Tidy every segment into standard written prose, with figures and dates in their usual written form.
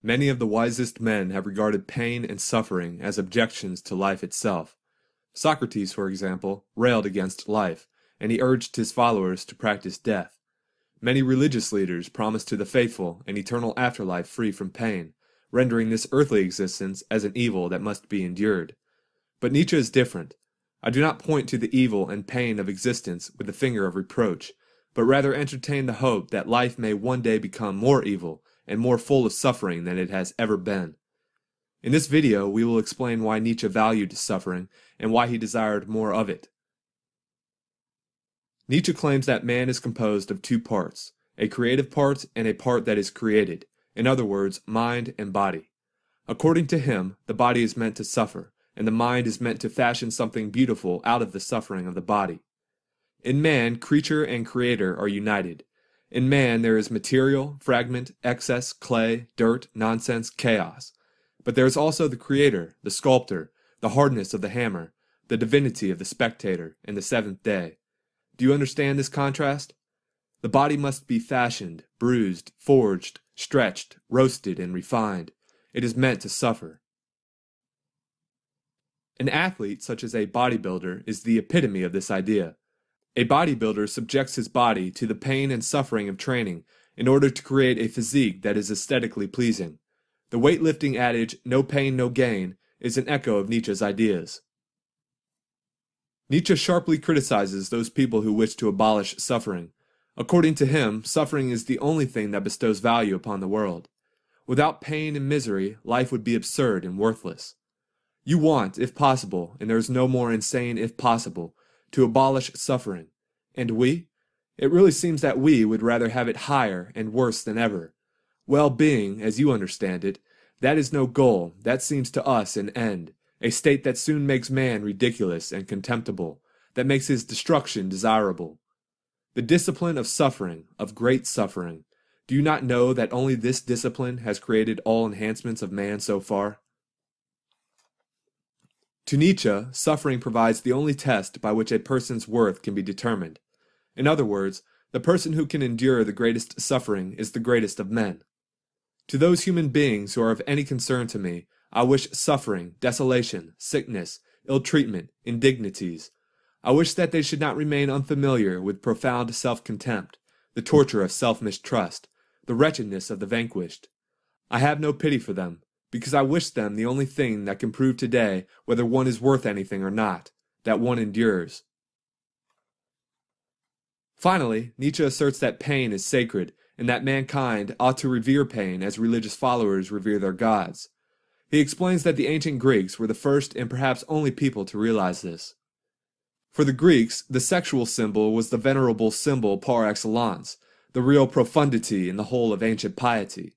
Many of the wisest men have regarded pain and suffering as objections to life itself. Socrates, for example, railed against life, and he urged his followers to practice death. Many religious leaders promised to the faithful an eternal afterlife free from pain, rendering this earthly existence as an evil that must be endured. But Nietzsche is different. I do not point to the evil and pain of existence with the finger of reproach, but rather entertain the hope that life may one day become more evil and more full of suffering than it has ever been. In this video, we will explain why Nietzsche valued suffering and why he desired more of it. Nietzsche claims that man is composed of two parts, a creative part and a part that is created, in other words, mind and body. According to him, the body is meant to suffer, and the mind is meant to fashion something beautiful out of the suffering of the body. In man, creature and creator are united. In man there is material, fragment, excess, clay, dirt, nonsense, chaos. But there is also the creator, the sculptor, the hardness of the hammer, the divinity of the spectator, and the seventh day. Do you understand this contrast? The body must be fashioned, bruised, forged, stretched, roasted, and refined. It is meant to suffer. An athlete, such as a bodybuilder, is the epitome of this idea. A bodybuilder subjects his body to the pain and suffering of training in order to create a physique that is aesthetically pleasing. The weightlifting adage, no pain, no gain, is an echo of Nietzsche's ideas. Nietzsche sharply criticizes those people who wish to abolish suffering. According to him, suffering is the only thing that bestows value upon the world. Without pain and misery, life would be absurd and worthless. You want, if possible, and there is no more insane if possible, to abolish suffering. And we? It really seems that we would rather have it higher and worse than ever. Well-being, as you understand it, that is no goal, that seems to us an end, a state that soon makes man ridiculous and contemptible, that makes his destruction desirable. The discipline of suffering, of great suffering, do you not know that only this discipline has created all enhancements of man so far? To Nietzsche, suffering provides the only test by which a person's worth can be determined. In other words, the person who can endure the greatest suffering is the greatest of men. To those human beings who are of any concern to me, I wish suffering, desolation, sickness, ill-treatment, indignities. I wish that they should not remain unfamiliar with profound self-contempt, the torture of self-mistrust, the wretchedness of the vanquished. I have no pity for them, because I wish them the only thing that can prove today whether one is worth anything or not, that one endures. Finally, Nietzsche asserts that pain is sacred, and that mankind ought to revere pain as religious followers revere their gods. He explains that the ancient Greeks were the first and perhaps only people to realize this. For the Greeks, the sexual symbol was the venerable symbol par excellence, the real profundity in the whole of ancient piety.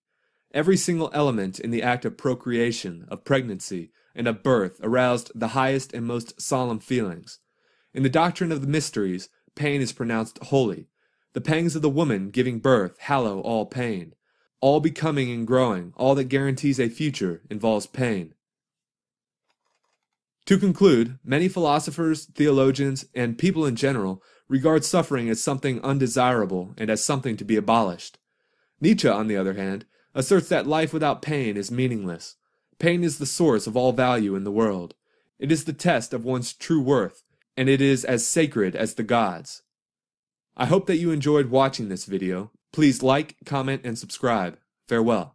Every single element in the act of procreation, of pregnancy, and of birth aroused the highest and most solemn feelings. In the doctrine of the mysteries, pain is pronounced holy. The pangs of the woman giving birth hallow all pain. All becoming and growing, all that guarantees a future, involves pain. To conclude, many philosophers, theologians, and people in general regard suffering as something undesirable and as something to be abolished. Nietzsche, on the other hand, asserts that life without pain is meaningless. Pain is the source of all value in the world. It is the test of one's true worth, and it is as sacred as the gods. I hope that you enjoyed watching this video. Please like, comment, and subscribe. Farewell.